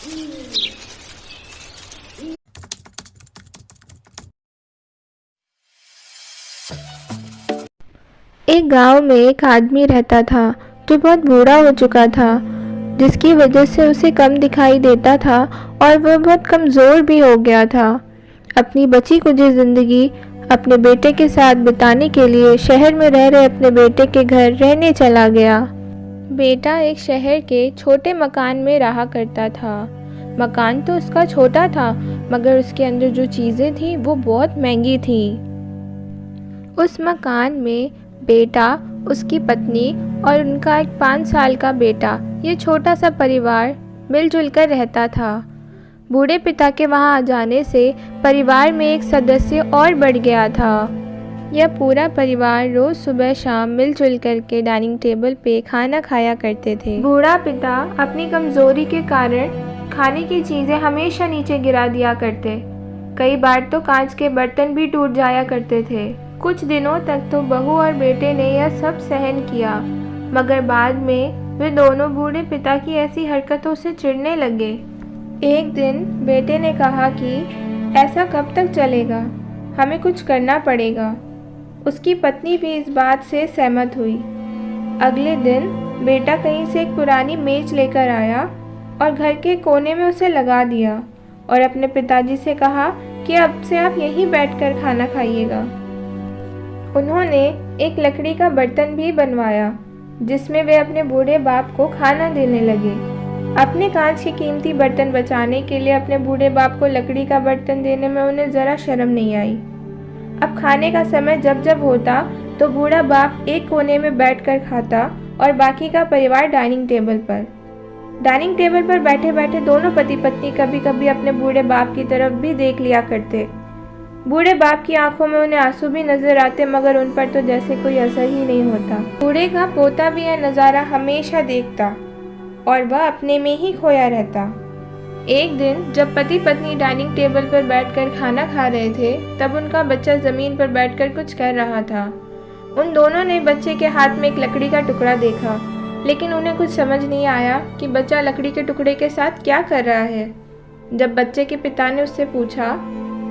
एक गांव में एक आदमी रहता था जो बहुत बूढ़ा हो चुका था, जिसकी वजह से उसे कम दिखाई देता था और वह बहुत कमज़ोर भी हो गया था। अपनी बची कुछ ज़िंदगी अपने बेटे के साथ बिताने के लिए शहर में रह रहे अपने बेटे के घर रहने चला गया। बेटा एक शहर के छोटे मकान में रहा करता था। मकान तो उसका छोटा था, मगर उसके अंदर जो चीज़ें थी वो बहुत महंगी थी। उस मकान में बेटा, उसकी पत्नी और उनका एक 5 साल का बेटा, ये छोटा सा परिवार मिलजुल कर रहता था। बूढ़े पिता के वहाँ आ जाने से परिवार में एक सदस्य और बढ़ गया था। यह पूरा परिवार रोज़ सुबह शाम मिलजुल कर के डाइनिंग टेबल पे खाना खाया करते थे। बूढ़ा पिता अपनी कमज़ोरी के कारण खाने की चीज़ें हमेशा नीचे गिरा दिया करते। कई बार तो कांच के बर्तन भी टूट जाया करते थे। कुछ दिनों तक तो बहू और बेटे ने यह सब सहन किया, मगर बाद में वे दोनों बूढ़े पिता की ऐसी हरकतों से चिढ़ने लगे। एक दिन बेटे ने कहा कि ऐसा कब तक चलेगा, हमें कुछ करना पड़ेगा। उसकी पत्नी भी इस बात से सहमत हुई। अगले दिन बेटा कहीं से एक पुरानी मेज लेकर आया और घर के कोने में उसे लगा दिया और अपने पिताजी से कहा कि अब से आप यहीं बैठकर खाना खाइएगा। उन्होंने एक लकड़ी का बर्तन भी बनवाया जिसमें वे अपने बूढ़े बाप को खाना देने लगे। अपने कांच के कीमती बर्तन बचाने के लिए अपने बूढ़े बाप को लकड़ी का बर्तन देने में उन्हें ज़रा शर्म नहीं आई। अब खाने का समय जब जब होता तो बूढ़ा बाप एक कोने में बैठकर खाता और बाकी का परिवार डाइनिंग टेबल पर। डाइनिंग टेबल पर बैठे बैठे दोनों पति पत्नी कभी कभी अपने बूढ़े बाप की तरफ भी देख लिया करते। बूढ़े बाप की आंखों में उन्हें आंसू भी नजर आते, मगर उन पर तो जैसे कोई असर ही नहीं होता। बूढ़े का पोता भी यह नज़ारा हमेशा देखता और वह अपने में ही खोया रहता। एक दिन जब पति पत्नी डाइनिंग टेबल पर बैठकर खाना खा रहे थे, तब उनका बच्चा ज़मीन पर बैठकर कुछ कर रहा था। उन दोनों ने बच्चे के हाथ में एक लकड़ी का टुकड़ा देखा, लेकिन उन्हें कुछ समझ नहीं आया कि बच्चा लकड़ी के टुकड़े के साथ क्या कर रहा है। जब बच्चे के पिता ने उससे पूछा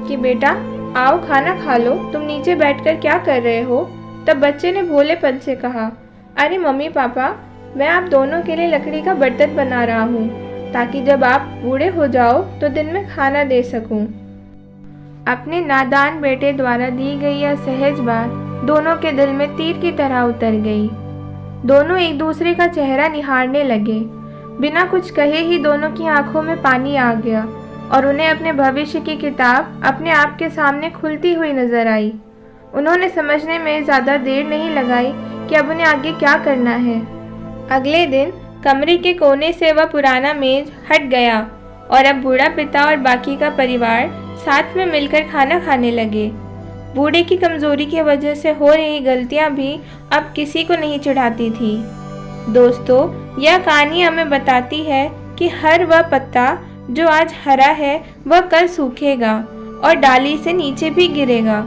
कि बेटा आओ खाना खा लो, तुम नीचे बैठकर क्या कर रहे हो, तब बच्चे ने भोलेपन से कहा, अरे मम्मी पापा, मैं आप दोनों के लिए लकड़ी का बर्तन बना रहा हूँ ताकि जब आप बूढ़े हो जाओ तो दिन में खाना दे सकूँ। अपने नादान बेटे द्वारा दी गई यह सहज बात दोनों के दिल में तीर की तरह उतर गई। दोनों एक दूसरे का चेहरा निहारने लगे। बिना कुछ कहे ही दोनों की आंखों में पानी आ गया और उन्हें अपने भविष्य की किताब अपने आप के सामने खुलती हुई नजर आई। उन्होंने समझने में ज़्यादा देर नहीं लगाई कि अब उन्हें आगे क्या करना है। अगले दिन कमरे के कोने से वह पुराना मेज हट गया और अब बूढ़ा पिता और बाकी का परिवार साथ में मिलकर खाना खाने लगे। बूढ़े की कमज़ोरी की वजह से हो रही गलतियां भी अब किसी को नहीं चिढ़ाती थी। दोस्तों, यह कहानी हमें बताती है कि हर वह पत्ता जो आज हरा है वह कल सूखेगा और डाली से नीचे भी गिरेगा।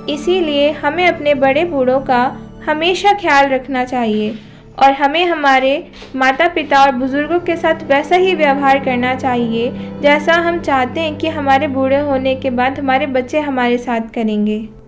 इसीलिए हमें अपने बड़े बूढ़ों का हमेशा ख्याल रखना चाहिए और हमें हमारे माता पिता और बुज़ुर्गों के साथ वैसा ही व्यवहार करना चाहिए जैसा हम चाहते हैं कि हमारे बूढ़े होने के बाद हमारे बच्चे हमारे साथ करेंगे।